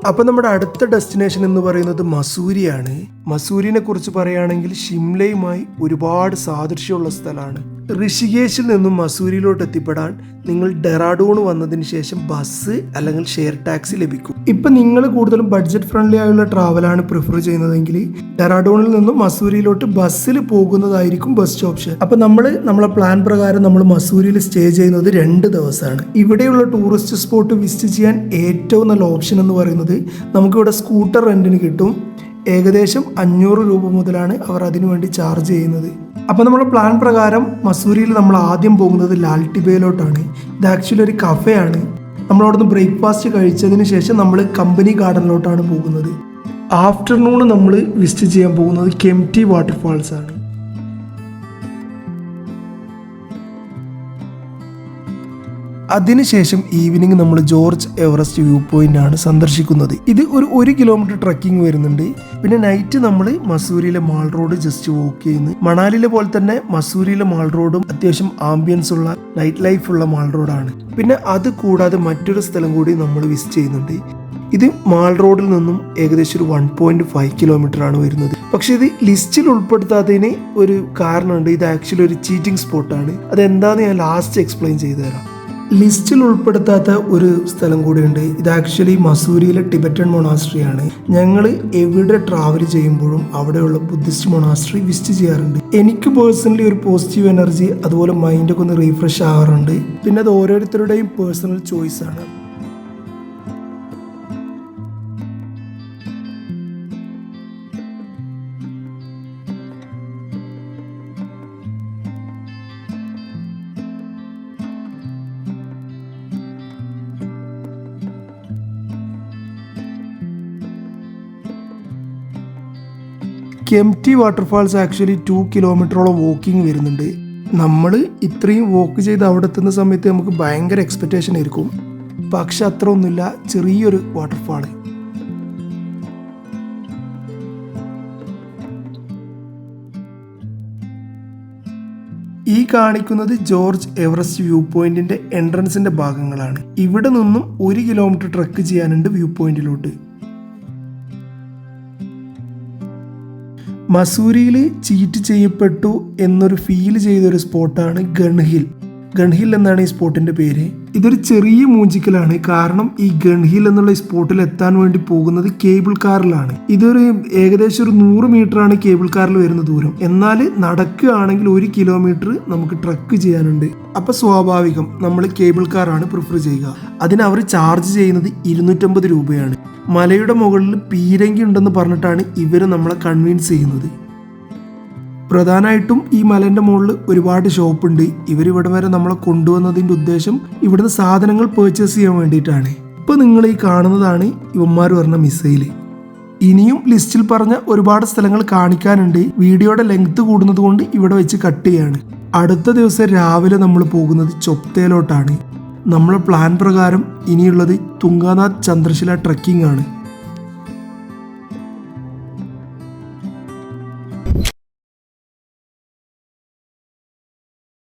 അപ്പോൾ നമ്മുടെ അടുത്ത ഡെസ്റ്റിനേഷൻ എന്ന് പറയുന്നത് മസൂരിയാണ്. മസൂരിനെ കുറിച്ച് പറയുകയാണെങ്കിൽ ഷിംലയുമായി ഒരുപാട് സാദൃശ്യമുള്ള സ്ഥലമാണ്. ഋഷികേശിൽ നിന്നും മസൂരിയിലോട്ട് എത്തിപ്പെടാൻ നിങ്ങൾ ഡെറാഡൂൺ വന്നതിന് ശേഷം ബസ് അല്ലെങ്കിൽ ഷെയർ ടാക്സി ലഭിക്കും. ഇപ്പം നിങ്ങൾ കൂടുതലും ബഡ്ജറ്റ് ഫ്രണ്ട്ലി ആയുള്ള ട്രാവലാണ് പ്രിഫർ ചെയ്യുന്നതെങ്കിൽ ഡെറാഡൂണിൽ നിന്നും മസൂരിയിലോട്ട് ബസ്സിൽ പോകുന്നതായിരിക്കും ബെസ്റ്റ് ഓപ്ഷൻ. അപ്പം നമ്മളെ പ്ലാൻ പ്രകാരം നമ്മൾ മസൂരിയിൽ സ്റ്റേ ചെയ്യുന്നത് 2 ദിവസമാണ്. ഇവിടെയുള്ള ടൂറിസ്റ്റ് സ്പോട്ട് വിസിറ്റ് ചെയ്യാൻ ഏറ്റവും നല്ല ഓപ്ഷൻ എന്ന് പറയുന്നത് നമുക്കിവിടെ സ്കൂട്ടർ റെന്റിന് കിട്ടും. ഏകദേശം 500 രൂപ മുതലാണ് അവർ അതിനുവേണ്ടി ചാർജ് ചെയ്യുന്നത്. അപ്പോൾ നമ്മുടെ പ്ലാൻ പ്രകാരം മസൂരിയിൽ നമ്മൾ ആദ്യം പോകുന്നത് ലാൽ ടിബയിലോട്ടാണ്. ഇത് ആക്ച്വലി ഒരു കഫേയാണ്. നമ്മളവിടുന്ന് ബ്രേക്ക്ഫാസ്റ്റ് കഴിച്ചതിന് ശേഷം നമ്മൾ കമ്പനി ഗാർഡനിലോട്ടാണ് പോകുന്നത്. ആഫ്റ്റർനൂൺ നമ്മൾ വിസിറ്റ് ചെയ്യാൻ പോകുന്നത് കെംപ്റ്റി വാട്ടർഫാൾസ് ആണ്. അതിനുശേഷം ഈവനിങ് നമ്മൾ ജോർജ് എവറസ്റ്റ് വ്യൂ പോയിന്റ് ആണ് സന്ദർശിക്കുന്നത്. ഇത് ഒരു 1 കിലോമീറ്റർ ട്രക്കിംഗ് വരുന്നുണ്ട്. പിന്നെ നൈറ്റ് നമ്മൾ മസൂരിയിലെ മാൾ റോഡ് ജസ്റ്റ് വാക്ക് ചെയ്യുന്നു. മണാലിയിലെ പോലെ തന്നെ മസൂരിയിലെ മാൾ റോഡും അത്യാവശ്യം ആംബിയൻസ് ഉള്ള നൈറ്റ് ലൈഫ് ഉള്ള മാൾ റോഡാണ്. പിന്നെ അത് കൂടാതെ മറ്റൊരു സ്ഥലം കൂടി നമ്മൾ വിസിറ്റ് ചെയ്യുന്നുണ്ട്. ഇത് മാൾ റോഡിൽ നിന്നും ഏകദേശം ഒരു 1.5 കിലോമീറ്റർ ആണ് വരുന്നത്. പക്ഷെ ഇത് ലിസ്റ്റിൽ ഉൾപ്പെടുത്താത്തതിന് ഒരു കാരണമുണ്ട്. ഇത് ആക്ച്വലി ഒരു ചീറ്റിംഗ് സ്പോട്ടാണ്. അതെന്താന്ന് ഞാൻ ലാസ്റ്റ് എക്സ്പ്ലെയിൻ ചെയ്തു തരാം. ലിസ്റ്റിൽ ഉൾപ്പെടുത്താത്ത ഒരു സ്ഥലം കൂടിയുണ്ട്. ഇത് ആക്ച്വലി മസൂരിയിലെ ടിബറ്റൻ മൊണാസ്ട്രി ആണ്. ഞങ്ങൾ എവിടെ ട്രാവൽ ചെയ്യുമ്പോഴും അവിടെയുള്ള ബുദ്ധിസ്റ്റ് മൊണാസ്ട്രി വിസിറ്റ് ചെയ്യാറുണ്ട്. എനിക്ക് പേഴ്സണലി ഒരു പോസിറ്റീവ് എനർജി, അതുപോലെ മൈൻഡൊക്കെ ഒന്ന് റീഫ്രഷ് ആവാറുണ്ട്. പിന്നെ അത് ഓരോരുത്തരുടെയും പേഴ്സണൽ ചോയ്സ് ആണ്. കെംപ്റ്റി വാട്ടർഫാൾസ് ആക്ച്വലി 2 കിലോമീറ്ററോളം വാക്കിംഗ് വരുന്നുണ്ട്. നമ്മൾ ഇത്രയും വാക്ക് ചെയ്ത് അവിടെ എത്തുന്ന സമയത്ത് നമുക്ക് ഭയങ്കര എക്സ്പെക്റ്റേഷൻ ആയിരിക്കും. പക്ഷെ അത്ര ഒന്നുമില്ല, ചെറിയൊരു വാട്ടർഫാൾ. ഈ കാണിക്കുന്നത് ജോർജ് എവറസ്റ്റ് വ്യൂ പോയിന്റിന്റെ എൻട്രൻസിന്റെ ഭാഗങ്ങളാണ്. ഇവിടെ നിന്നും 1 കിലോമീറ്റർ ട്രക്ക് ചെയ്യാനുണ്ട് വ്യൂ പോയിന്റിലോട്ട്. മസൂരിയിൽ ചീറ്റ് ചെയ്യപ്പെട്ടു എന്നൊരു ഫീൽ ചെയ്തൊരു സ്പോട്ടാണ് ഗൺഹിൽ. ഗൺഹിൽ എന്നാണ് ഈ സ്പോട്ടിന്റെ പേര്. ഇതൊരു ചെറിയ മൂഞ്ചിക്കലാണ്. കാരണം ഈ ഗൺഹിൽ എന്നുള്ള ഈ സ്പോട്ടിൽ എത്താൻ വേണ്ടി പോകുന്നത് കേബിൾ കാറിലാണ്. ഇതൊരു ഏകദേശം ഒരു 100 മീറ്റർ ആണ് കേബിൾ കാറിൽ വരുന്ന ദൂരം. എന്നാൽ നടക്കുകയാണെങ്കിൽ 1 കിലോമീറ്റർ നമുക്ക് ട്രക്ക് ചെയ്യാനുണ്ട്. അപ്പൊ സ്വാഭാവികം നമ്മൾ കേബിൾ കാറാണ് പ്രിഫർ ചെയ്യുക. അതിന് അവർ ചാർജ് ചെയ്യുന്നത് 250 രൂപയാണ്. മലയുടെ മുകളിൽ പീരങ്കി ഉണ്ടെന്ന് പറഞ്ഞിട്ടാണ് ഇവർ നമ്മളെ കൺവിൻസ് ചെയ്യുന്നത്. പ്രധാനമായിട്ടും ഈ മലേൻ്റെ മുകളിൽ ഒരുപാട് ഷോപ്പുണ്ട്. ഇവരിവിടെ വരെ നമ്മളെ കൊണ്ടുവന്നതിൻ്റെ ഉദ്ദേശം ഇവിടുന്ന് സാധനങ്ങൾ പർച്ചേസ് ചെയ്യാൻ വേണ്ടിയിട്ടാണ്. ഇപ്പോൾ നിങ്ങൾ ഈ കാണുന്നതാണ് ഇവന്മാർ പറഞ്ഞ മിസൈൽ. ഇനിയും ലിസ്റ്റിൽ പറഞ്ഞ ഒരുപാട് സ്ഥലങ്ങൾ കാണിക്കാനുണ്ട്. വീഡിയോയുടെ ലെങ്ത് കൂടുന്നത് കൊണ്ട് ഇവിടെ വെച്ച് കട്ട് ചെയ്യാണ്. അടുത്ത ദിവസം രാവിലെ നമ്മൾ പോകുന്നത് ചൊപ്തയിലോട്ടാണ്. നമ്മളെ പ്ലാൻ പ്രകാരം ഇനിയുള്ളത് തുംഗനാഥ് ചന്ദ്രശില ട്രക്കിംഗ് ആണ്.